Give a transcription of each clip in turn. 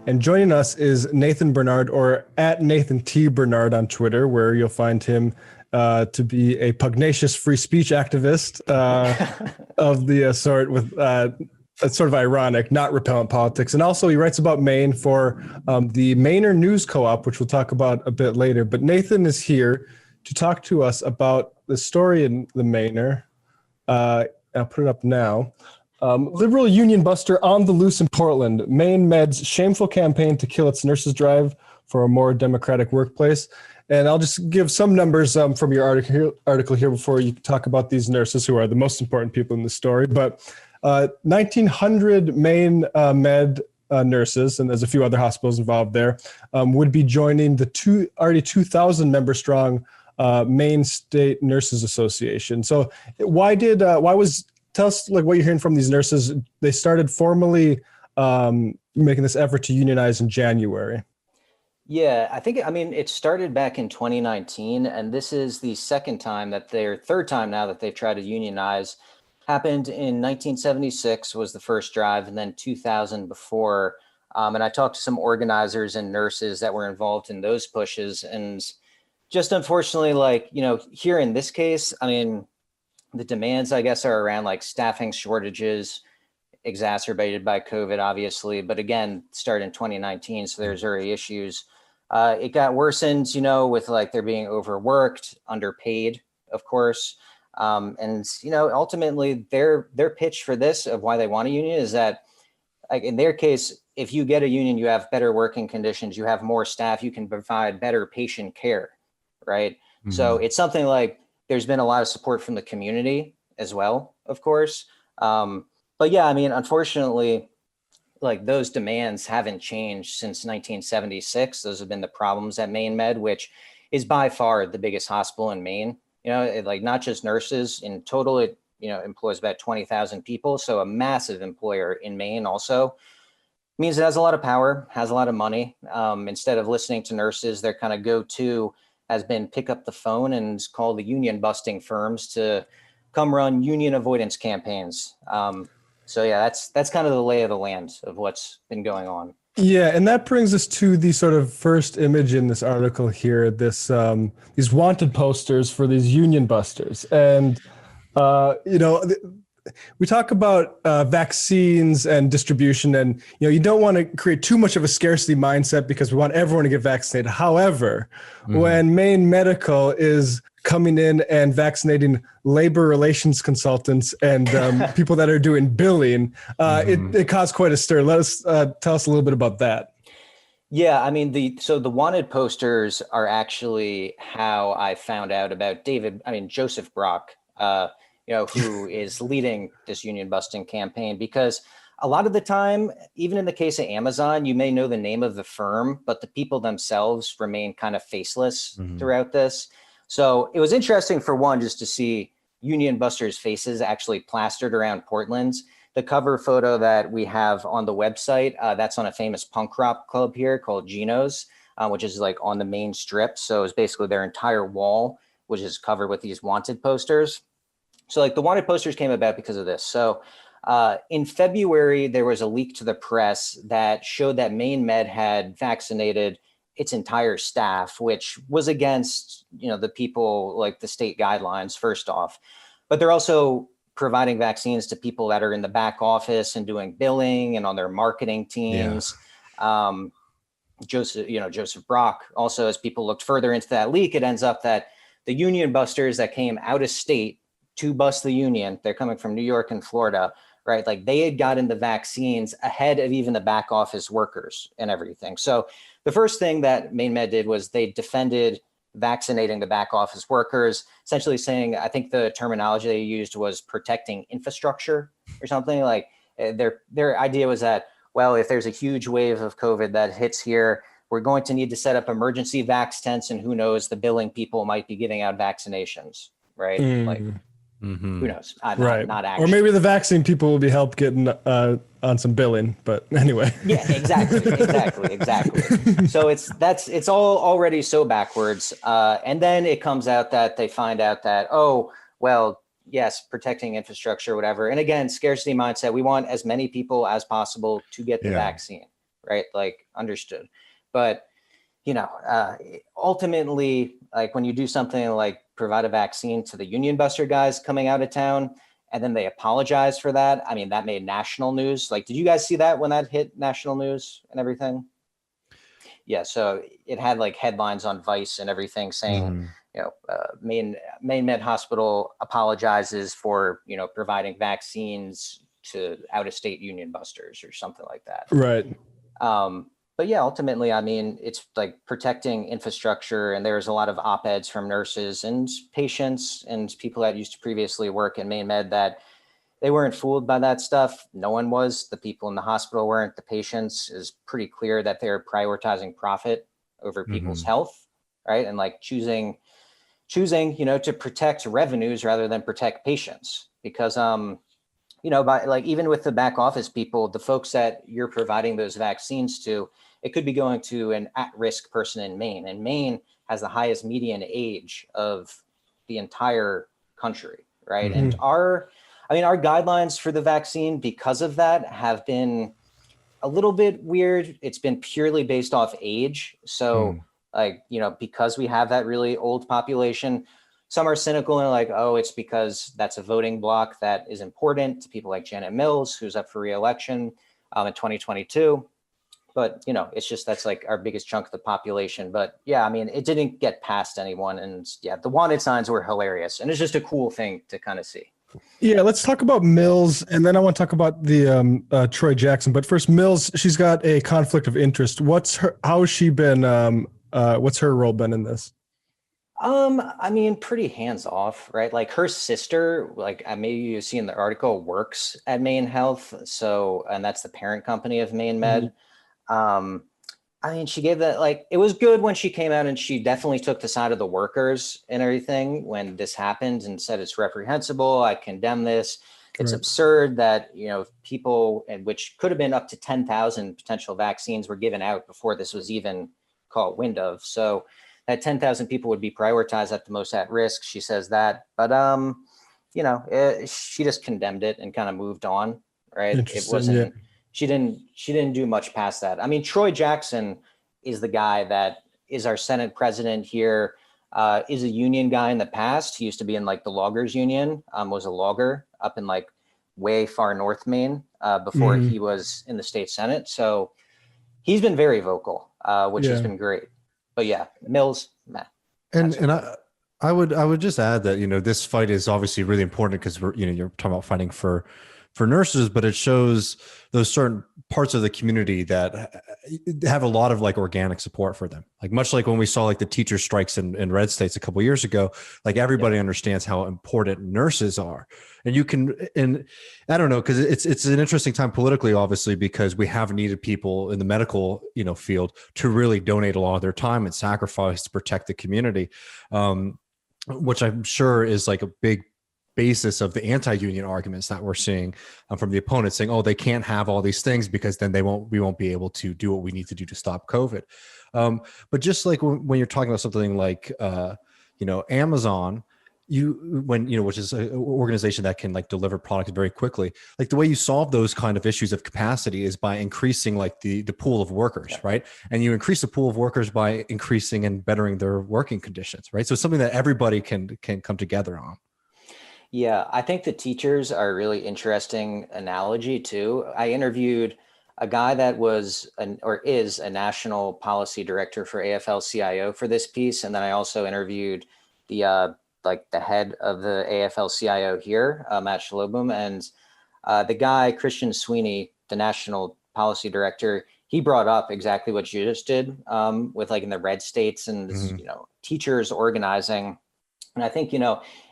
And joining us is Nathan Bernard, or at Nathan T. Bernard on Twitter, where you'll find him to be a pugnacious free speech activist of the sort with it's sort of ironic, not repellent politics. And also he writes about Maine for the Mainer News Co-op, which we'll talk about a bit later. But Nathan is here to talk to us about the story in the Mainer. I'll put it up now. Liberal union buster on the loose in Portland. Maine Med's shameful campaign to kill its nurses drive for a more democratic workplace. And I'll just give some numbers from your article here before you talk about these nurses who are the most important people in the story. But 1,900 Maine Med nurses, and there's a few other hospitals involved there, would be joining the already 2,000 member strong Maine State Nurses Association. So tell us like what you're hearing from these nurses. They started formally making this effort to unionize in January. Yeah, it started back in 2019, and this is the third time now that they've tried to unionize. Happened in 1976 was the first drive, and then 2000 before. And I talked to some organizers and nurses that were involved in those pushes, and just unfortunately, here in this case, the demands, I guess, are around like staffing shortages, exacerbated by COVID, obviously. But again, started in 2019, so there's already issues. It got worsened, with like they're being overworked, underpaid, of course. And ultimately, their pitch for this of why they want a union is that, like in their case, if you get a union, you have better working conditions, you have more staff, you can provide better patient care, right? Mm-hmm. So it's something like, there's been a lot of support from the community as well, of course. But yeah, unfortunately, like those demands haven't changed since 1976. Those have been the problems at Maine Med, which is by far the biggest hospital in Maine. Not just nurses. In total, it employs about 20,000 people. So a massive employer in Maine also. Means it has a lot of power, has a lot of money. Instead of listening to nurses, their kind of go-to has been pick up the phone and call the union busting firms to come run union avoidance campaigns. So yeah, that's kind of the lay of the land of what's been going on. Yeah, and that brings us to the sort of first image in this article here, these wanted posters for these union busters. And, we talk about vaccines and distribution, and you don't want to create too much of a scarcity mindset because we want everyone to get vaccinated. However, when Maine Medical is coming in and vaccinating labor relations consultants and people that are doing billing, it caused quite a stir. Let us tell us a little bit about that. Yeah, the wanted posters are actually how I found out about Joseph Brock. Who is leading this union busting campaign, because a lot of the time, even in the case of Amazon, you may know the name of the firm, but the people themselves remain kind of faceless throughout this. So it was interesting, for one, just to see union busters' faces actually plastered around Portland. The cover photo that we have on the website, that's on a famous punk rock club here called Gino's, which is like on the main strip. So it's basically their entire wall, which is covered with these wanted posters. So like the wanted posters came about because of this. So in February, there was a leak to the press that showed that Maine Med had vaccinated its entire staff, which was against, the people, like the state guidelines, first off. But they're also providing vaccines to people that are in the back office and doing billing and on their marketing teams. Yeah. Joseph Brock, also, as people looked further into that leak, it ends up that the union busters that came out of state to bust the union, they're coming from New York and Florida, right? Like they had gotten the vaccines ahead of even the back office workers and everything. So the first thing that Maine Med did was they defended vaccinating the back office workers, essentially saying, I think the terminology they used was protecting infrastructure or something. Like their idea was that, well, if there's a huge wave of COVID that hits here, we're going to need to set up emergency vax tents, and who knows, the billing people might be giving out vaccinations, right? Like, who knows? Not actually. Or maybe the vaccine people will be help getting on some billing, but anyway. Yeah, exactly. So it's all already so backwards. And then it comes out that they find out that, oh, well, yes, protecting infrastructure, whatever. And again, scarcity mindset. We want as many people as possible to get the vaccine, right? Like, understood. But, ultimately, like when you do something like provide a vaccine to the Union Buster guys coming out of town, and then they apologize for that. I mean, that made national news. Like, did you guys see that when that hit national news and everything? Yeah, so it had like headlines on Vice and everything saying, Maine Med Hospital apologizes for, providing vaccines to out-of-state Union Busters or something like that. Right. But yeah, ultimately, I mean, it's like protecting infrastructure, and there's a lot of op-eds from nurses and patients and people that used to previously work in Maine Med that they weren't fooled by that stuff. No one was. The people in the hospital weren't. The patients. Is pretty clear that they're prioritizing profit over people's health, right? And like choosing, to protect revenues rather than protect patients. Because by like even with the back office people, the folks that you're providing those vaccines to, it could be going to an at-risk person in Maine. And Maine has the highest median age of the entire country, right? And our guidelines for the vaccine, because of that, have been a little bit weird. It's been purely based off age. So because we have that really old population, some are cynical and like, oh, it's because that's a voting block that is important to people like Janet Mills, who's up for re-election in 2022. But, it's just, that's like our biggest chunk of the population. But yeah, I mean, it didn't get past anyone. And yeah, the wanted signs were hilarious. And it's just a cool thing to kind of see. Yeah, let's talk about Mills, and then I want to talk about the Troy Jackson. But first, Mills, she's got a conflict of interest. How has she been? What's her role been in this? I mean, pretty hands off, right? Like her sister, like maybe you see in the article, works at Maine Health. So, and that's the parent company of Maine Med. I mean, she gave that, like, it was good when she came out and she definitely took the side of the workers and everything when this happened and said it's reprehensible. I condemn this. It's absurd that, people, and which could have been up to 10,000 potential vaccines were given out before this was even caught wind of. So that 10,000 people would be prioritized at the most at risk. She says that, but, she just condemned it and kind of moved on, right? It wasn't, she didn't do much past that. I mean, Troy Jackson is the guy that is our Senate president here, is a union guy in the past. He used to be in like the loggers union, was a logger up in like way far north Maine before he was in the state Senate. So he's been very vocal, which has been great. But yeah, Mills, meh. And I would just add that, this fight is obviously really important because you're talking about fighting for nurses, but it shows those certain parts of the community that have a lot of like organic support for them. Like much like when we saw like the teacher strikes in red states a couple of years ago, like everybody understands how important nurses are. And I don't know, because it's an interesting time politically, obviously, because we have needed people in the medical, field to really donate a lot of their time and sacrifice to protect the community, which I'm sure is like a big basis of the anti-union arguments that we're seeing from the opponents saying, oh, they can't have all these things because then we won't be able to do what we need to do to stop COVID. But just like when you're talking about something like, Amazon, which is an organization that can like deliver products very quickly, like the way you solve those kind of issues of capacity is by increasing like the pool of workers, right? And you increase the pool of workers by increasing and bettering their working conditions, right? So it's something that everybody can come together on. Yeah, I think the teachers are a really interesting analogy too. I interviewed a guy that is a national policy director for AFL-CIO for this piece, and then I also interviewed the head of the AFL-CIO here, Matt Shalobum, and the guy Christian Sweeney, the national policy director. He brought up exactly what you just did with like in the red states and teachers organizing, and I think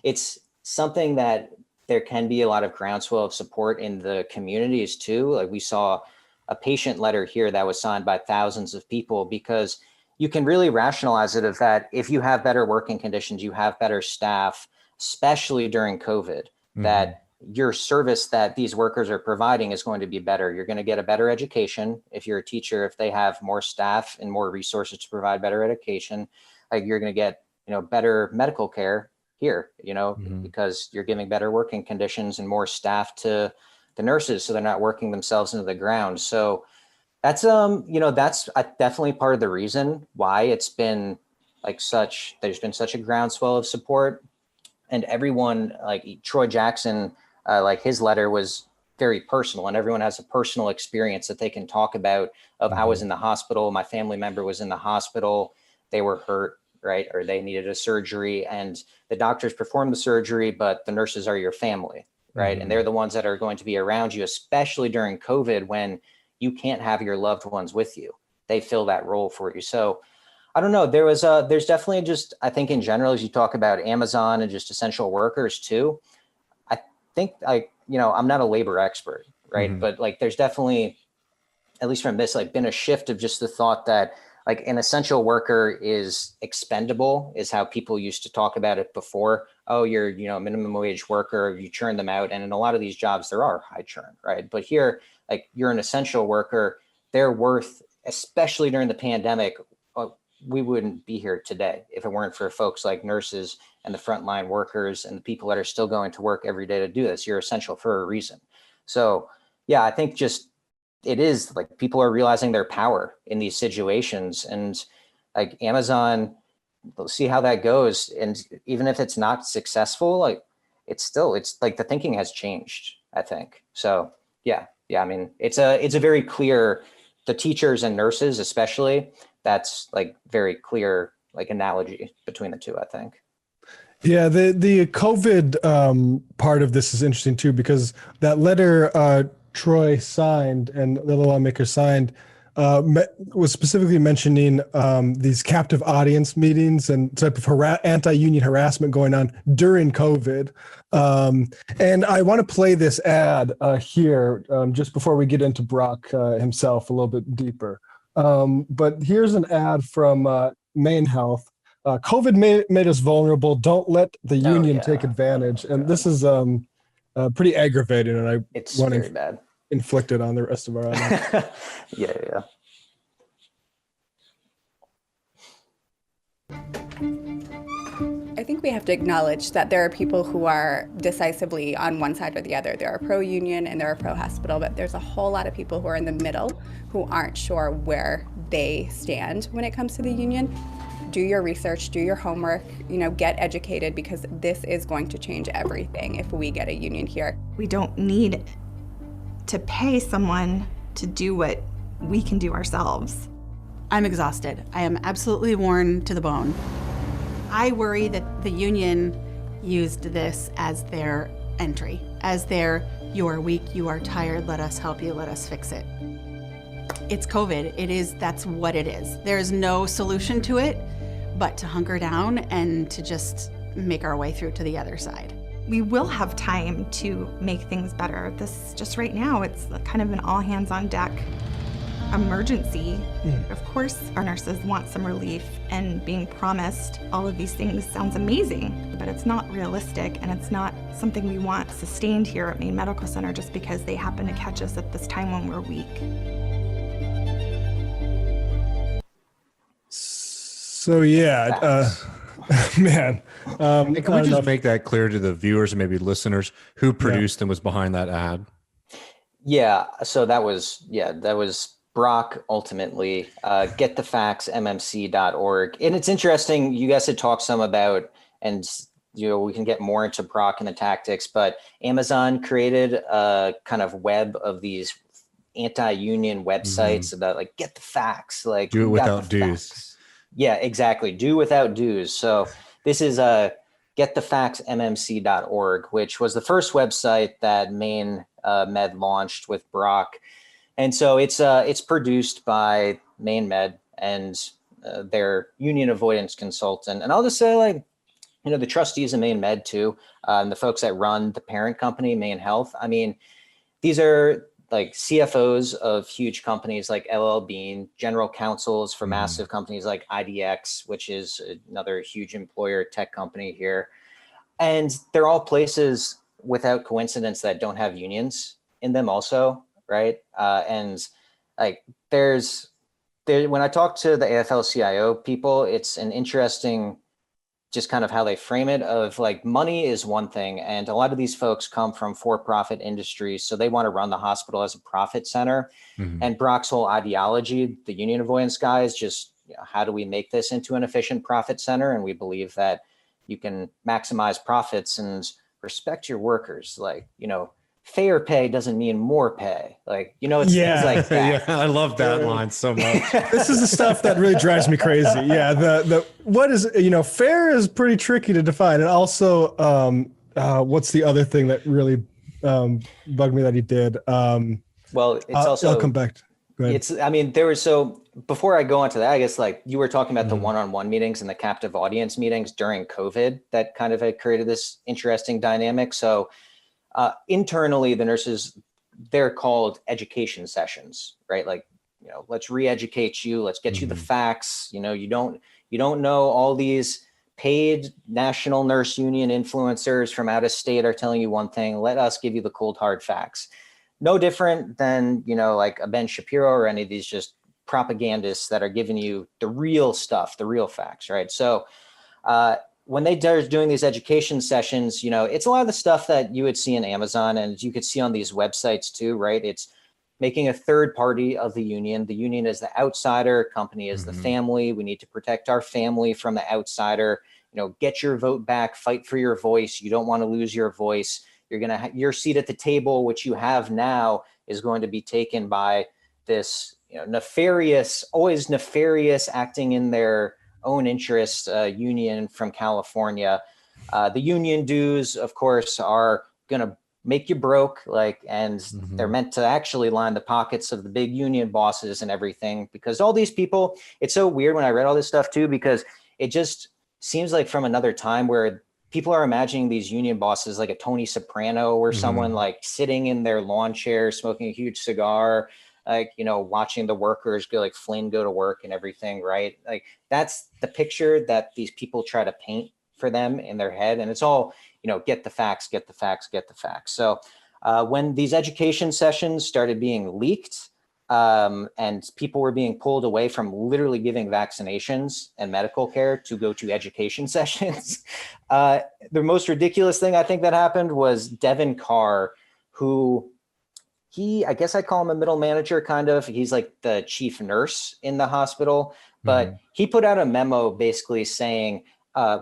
it's something that there can be a lot of groundswell of support in the communities too. Like we saw a patient letter here that was signed by thousands of people, because you can really rationalize it of that if you have better working conditions, you have better staff, especially during COVID, that your service that these workers are providing is going to be better. You're going to get a better education. If you're a teacher, if they have more staff and more resources to provide better education, like you're going to get, better medical care. here, you know, because you're giving better working conditions and more staff to the nurses, so they're not working themselves into the ground. So that's, you know, that's definitely part of the reason why it's been like there's been such a groundswell of support. And everyone, like Troy Jackson, like his letter was very personal, and everyone has a personal experience that they can talk about of I was in the hospital, my family member was in the hospital, they were hurt, right? Or they needed a surgery, and the doctors performed the surgery, but the nurses are your family, right? And they're the ones that are going to be around you, especially during COVID when you can't have your loved ones with you. They fill that role for you. So I don't know. There's definitely just, I think in general, as you talk about Amazon and just essential workers too, I think you know, I'm not a labor expert, right? But like, there's definitely, at least from this, like been a shift of just the thought that like an essential worker is expendable, is how people used to talk about it before. Oh, you're, you know, minimum wage worker, you churn them out. And in a lot of these jobs, there are high churn, right? But here, like you're an essential worker, they're worth, especially during the pandemic, we wouldn't be here today if it weren't for folks like nurses and the frontline workers and the people that are still going to work every day to do this. You're essential for a reason. So yeah, I think just it is like people are realizing their power in these situations, and like Amazon, we'll see how that goes. And even if it's not successful, like it's like the thinking has changed, I think. So yeah. I mean, it's a very clear, the teachers and nurses especially, that's like very clear like analogy between the two, I think. Yeah, the COVID part of this is interesting too, because that letter Troy signed and the lawmaker signed was specifically mentioning these captive audience meetings and type of anti-union harassment going on during COVID. And I want to play this ad here just before we get into Brock himself a little bit deeper. But here's an ad from Maine Health. COVID made us vulnerable. Don't let the union take advantage. And this is pretty aggravating, and It's very bad. Inflict it on the rest of our audience. Yeah. I think we have to acknowledge that there are people who are decisively on one side or the other. There are pro-union and there are pro-hospital, but there's a whole lot of people who are in the middle who aren't sure where they stand when it comes to the union. Do your research, do your homework, you know, get educated, because this is going to change everything if we get a union here. We don't need to pay someone to do what we can do ourselves. I'm exhausted. I am absolutely worn to the bone. I worry that the union used this as their entry, as their, you are weak, you are tired, let us help you, let us fix it. It's COVID, that's what it is. There's no solution to it but to hunker down and to just make our way through to the other side. We will have time to make things better. This, just right now, it's kind of an all hands on deck emergency. Of course, our nurses want some relief, and being promised all of these things sounds amazing, but it's not realistic, and it's not something we want sustained here at Maine Medical Center just because they happen to catch us at this time when we're weak. So yeah, man. Can we just make that clear to the viewers and maybe listeners who produced and was behind that ad? Yeah, so that was Brock ultimately. Getthefactsmmc.org. And it's interesting, you guys had talked some about, and you know, we can get more into Brock and the tactics, but Amazon created a kind of web of these anti-union websites about like, get the facts, like do it without dues. Facts. Yeah, exactly. Do without dues. So this is getthefactsmmc.org, which was the first website that Maine Med launched with Brock. And so it's produced by Maine Med and their union avoidance consultant. And I'll just say, like, you know, the trustees of Maine Med too, and the folks that run the parent company, Maine Health. I mean, these are like CFOs of huge companies like LL Bean, general counsels for massive companies like IDX, which is another huge employer tech company here. And they're all places without coincidence that don't have unions in them also, right? And like when I talk to the AFL-CIO people, it's an interesting just kind of how they frame it of like money is one thing. And a lot of these folks come from for-profit industries. So they want to run the hospital as a profit center. Mhm. And Brock's whole ideology, the union avoidance guy, is just, how do we make this into an efficient profit center? And we believe that you can maximize profits and respect your workers. Like, fair pay doesn't mean more pay. Like, it's things like that. Yeah, I love that line so much. This is the stuff that really drives me crazy. Yeah, the what is fair is pretty tricky to define, and also what's the other thing that really bugged me that he did? Well, it's also I'll come back. Go ahead. So before I go into that, I guess like you were talking about the one-on-one meetings and the captive audience meetings during COVID that kind of had created this interesting dynamic. So internally, the nurses, they're called education sessions, right? Like, let's re-educate you. Let's get you the facts. You don't know all these paid national nurse union influencers from out of state are telling you one thing. Let us give you the cold hard facts. No different than, like a Ben Shapiro or any of these just propagandists that are giving you the real stuff, the real facts, right? So when they are doing these education sessions, it's a lot of the stuff that you would see in Amazon and you could see on these websites too, right? It's making a third party of the union. The union is the outsider, company is the family. We need to protect our family from the outsider. Get your vote back, fight for your voice. You don't want to lose your voice. You're going to your seat at the table, which you have now, is going to be taken by this always nefarious, acting in their own interest union from California. The union dues, of course, are going to make you broke, and they're meant to actually line the pockets of the big union bosses and everything, because all these people, it's so weird when I read all this stuff too, because it just seems like from another time where people are imagining these union bosses like a Tony Soprano or someone like sitting in their lawn chair, smoking a huge cigar, watching the workers go like Flynn go to work and everything, right? Like that's the picture that these people try to paint for them in their head. And it's all, get the facts, get the facts, get the facts. So when these education sessions started being leaked, and people were being pulled away from literally giving vaccinations and medical care to go to education sessions. The most ridiculous thing I think that happened was Devin Carr, who I guess I call him a middle manager, kind of. He's like the chief nurse in the hospital, but he put out a memo basically saying,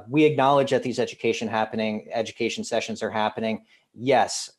we acknowledge that these education sessions are happening. Yes,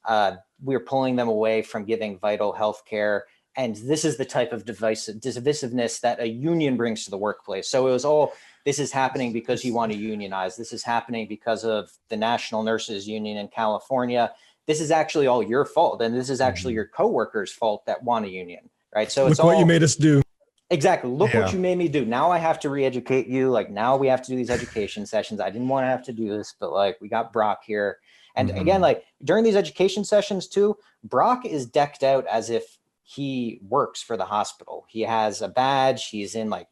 we're pulling them away from giving vital health care. And this is the type of divisiveness that a union brings to the workplace. So it was all, this is happening because you want to unionize. This is happening because of the National Nurses Union in California. This is actually all your fault. And this is actually your coworkers' fault that want a union, right? So it's Look what you made us do. Exactly. Look what you made me do. Now I have to re-educate you. Like now we have to do these education sessions. I didn't want to have to do this, but like we got Brock here. And again, like during these education sessions too, Brock is decked out as if he works for the hospital. He has a badge. He's in like,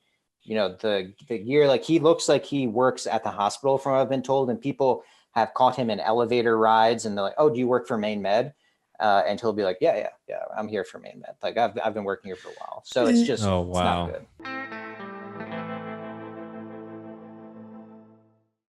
the gear, like he looks like he works at the hospital from what I've been told. And people have caught him in elevator rides and they're like, oh, do you work for Maine Med? And he'll be like, yeah, I'm here for Maine Med. Like I've been working here for a while. So it's just, it's not good.